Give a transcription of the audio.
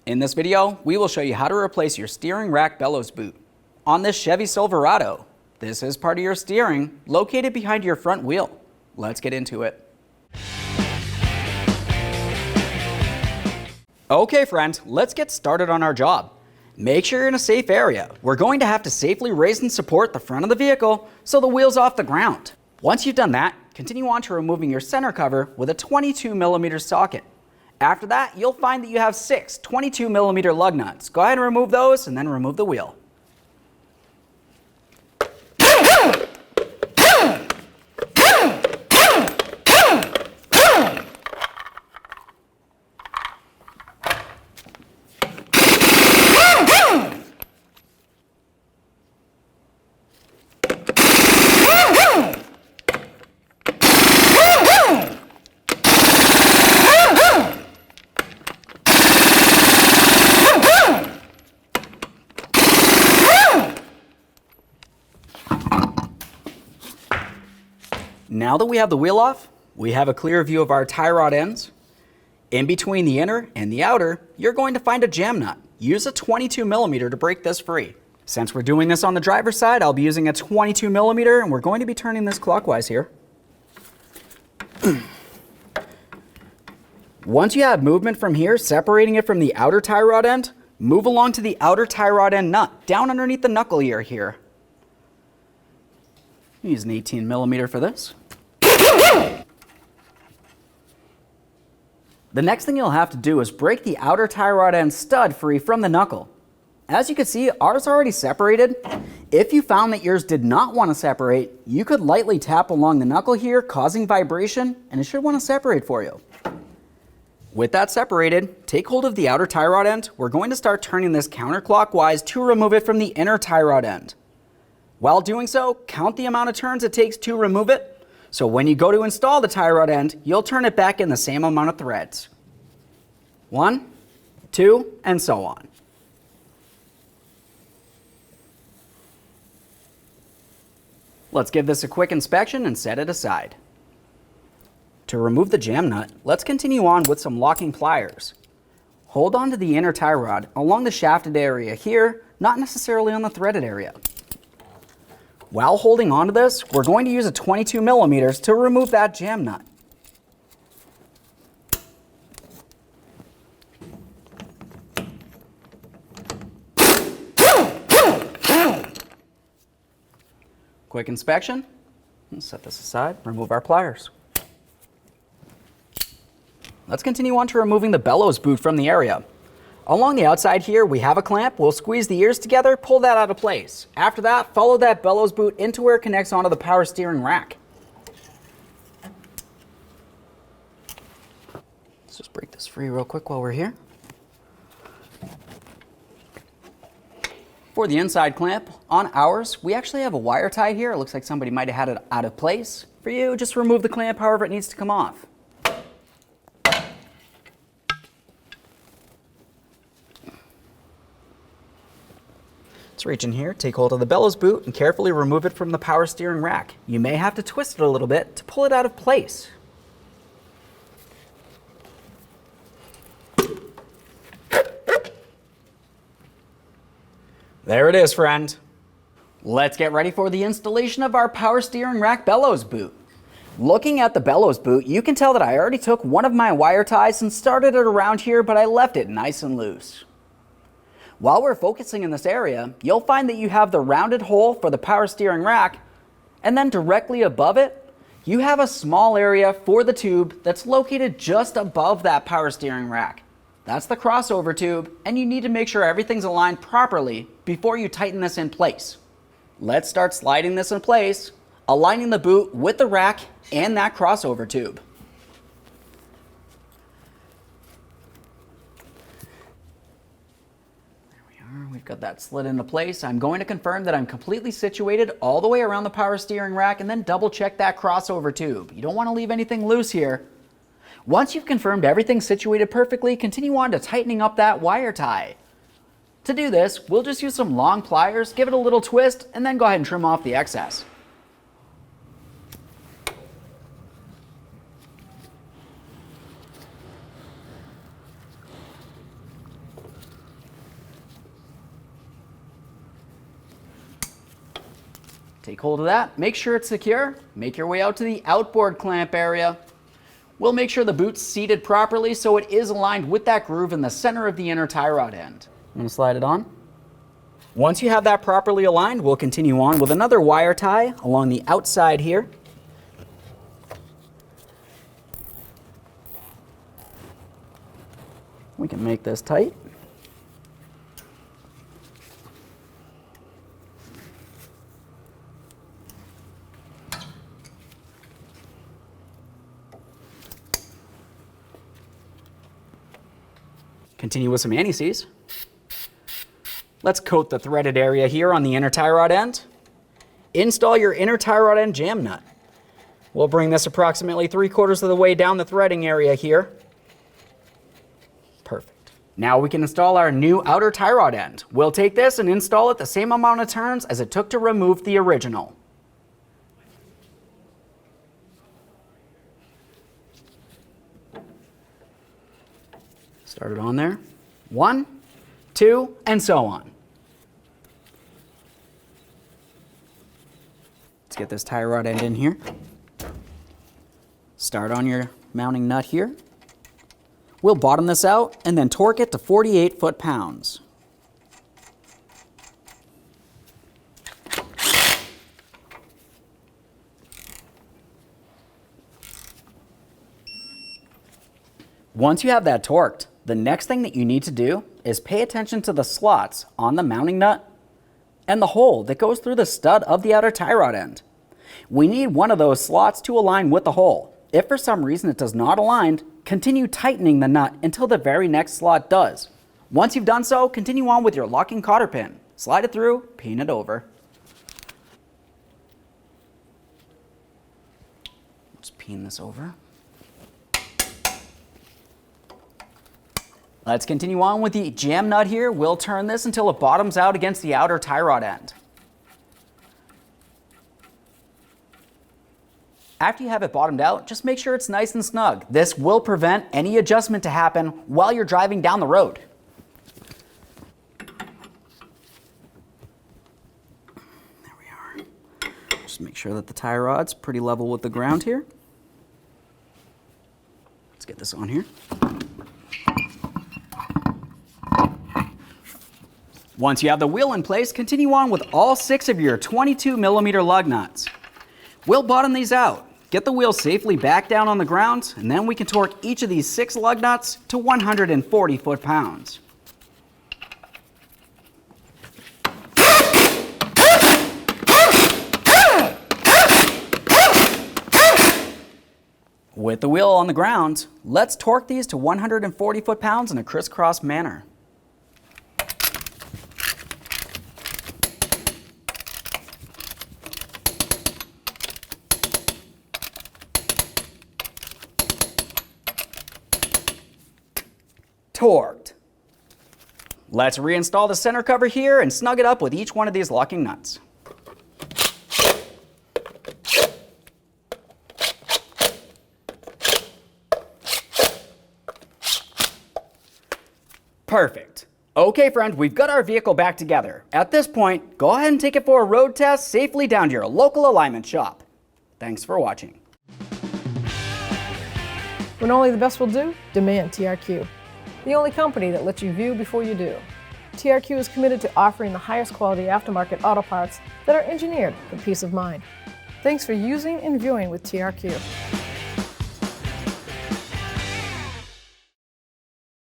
In this video, we will show you how to replace your steering rack bellows boot on this Chevy Silverado. This is part of your steering, located behind your front wheel. Let's get into it. Okay friend, let's get started on our job. Make sure you're in a safe area. We're going to have to safely raise and support the front of the vehicle so the wheel's off the ground. Once you've done that, continue on to removing your center cover with a 22mm socket. After that, you'll find that you have 6 22mm lug nuts. Go ahead and remove those and then remove the wheel. Now that we have the wheel off, we have a clear view of our tie rod ends. In between the inner and the outer, you're going to find a jam nut. Use a 22mm to break this free. Since we're doing this on the driver's side, I'll be using a 22mm and we're going to be turning this clockwise here. Once you have movement from here, separating it from the outer tie rod end, move along to the outer tie rod end nut, down underneath the knuckle ear here. Use an 18mm for this. The next thing you'll have to do is break the outer tie rod end stud free from the knuckle. As you can see, ours already separated. If you found that yours did not want to separate, you could lightly tap along the knuckle here, causing vibration, and it should want to separate for you. With that separated, take hold of the outer tie rod end. We're going to start turning this counterclockwise to remove it from the inner tie rod end. While doing so, count the amount of turns it takes to remove it. So when you go to install the tie rod end, you'll turn it back in the same amount of threads. 1, 2, and so on. Let's give this a quick inspection and set it aside. To remove the jam nut, let's continue on with some locking pliers. Hold on to the inner tie rod along the shafted area here, not necessarily on the threaded area. While holding on to this, we're going to use a 22mm to remove that jam nut. Quick inspection. Let's set this aside, remove our pliers. Let's continue on to removing the bellows boot from the area. Along the outside here, we have a clamp. We'll squeeze the ears together, pull that out of place. After that, follow that bellows boot into where it connects onto the power steering rack. Let's just break this free real quick while we're here. For the inside clamp, on ours, we actually have a wire tie here. It looks like somebody might have had it out of place. For you, just remove the clamp however it needs to come off. Let's reach in here, take hold of the bellows boot, and carefully remove it from the power steering rack. You may have to twist it a little bit to pull it out of place. There it is, friend. Let's get ready for the installation of our power steering rack bellows boot. Looking at the bellows boot, you can tell that I already took one of my wire ties and started it around here, but I left it nice and loose. While we're focusing in this area, you'll find that you have the rounded hole for the power steering rack, and then directly above it, you have a small area for the tube that's located just above that power steering rack. That's the crossover tube, and you need to make sure everything's aligned properly before you tighten this in place. Let's start sliding this in place, aligning the boot with the rack and that crossover tube. We've got that slid into place. I'm going to confirm that I'm completely situated all the way around the power steering rack and then double check that crossover tube. You don't want to leave anything loose here. Once you've confirmed everything's situated perfectly, continue on to tightening up that wire tie. To do this, we'll just use some long pliers, give it a little twist, and then go ahead and trim off the excess. Take hold of that, make sure it's secure, make your way out to the outboard clamp area. We'll make sure the boot's seated properly so it is aligned with that groove in the center of the inner tie rod end. I'm gonna slide it on. Once you have that properly aligned, we'll continue on with another wire tie along the outside here. We can make this tight. Continue with some anti-seize. Let's coat the threaded area here on the inner tie rod end. Install your inner tie rod end jam nut. We'll bring this approximately 3/4 of the way down the threading area here. Perfect. Now we can install our new outer tie rod end. We'll take this and install it the same amount of turns as it took to remove the original. Start it on there. 1, 2, and so on. Let's get this tie rod end in here. Start on your mounting nut here. We'll bottom this out and then torque it to 48 foot-pounds. Once you have that torqued, the next thing that you need to do is pay attention to the slots on the mounting nut and the hole that goes through the stud of the outer tie rod end. We need one of those slots to align with the hole. If for some reason it does not align, continue tightening the nut until the very next slot does. Once you've done so, continue on with your locking cotter pin. Slide it through, pin it over. Let's pin this over. Let's continue on with the jam nut here. We'll turn this until it bottoms out against the outer tie rod end. After you have it bottomed out, just make sure it's nice and snug. This will prevent any adjustment to happen while you're driving down the road. There we are. Just make sure that the tie rod's pretty level with the ground here. Let's get this on here. Once you have the wheel in place, continue on with all 6 of your 22mm lug nuts. We'll bottom these out, get the wheel safely back down on the ground, and then we can torque each of these 6 lug nuts to 140 foot-pounds. With the wheel on the ground, let's torque these to 140 foot-pounds in a crisscross manner. Torqued. Let's reinstall the center cover here and snug it up with each one of these locking nuts. Perfect. Okay, friend, we've got our vehicle back together. At this point, go ahead and take it for a road test safely down to your local alignment shop. Thanks for watching. When only the best will do, demand TRQ. The only company that lets you view before you do. TRQ is committed to offering the highest quality aftermarket auto parts that are engineered for peace of mind. Thanks for using and viewing with TRQ.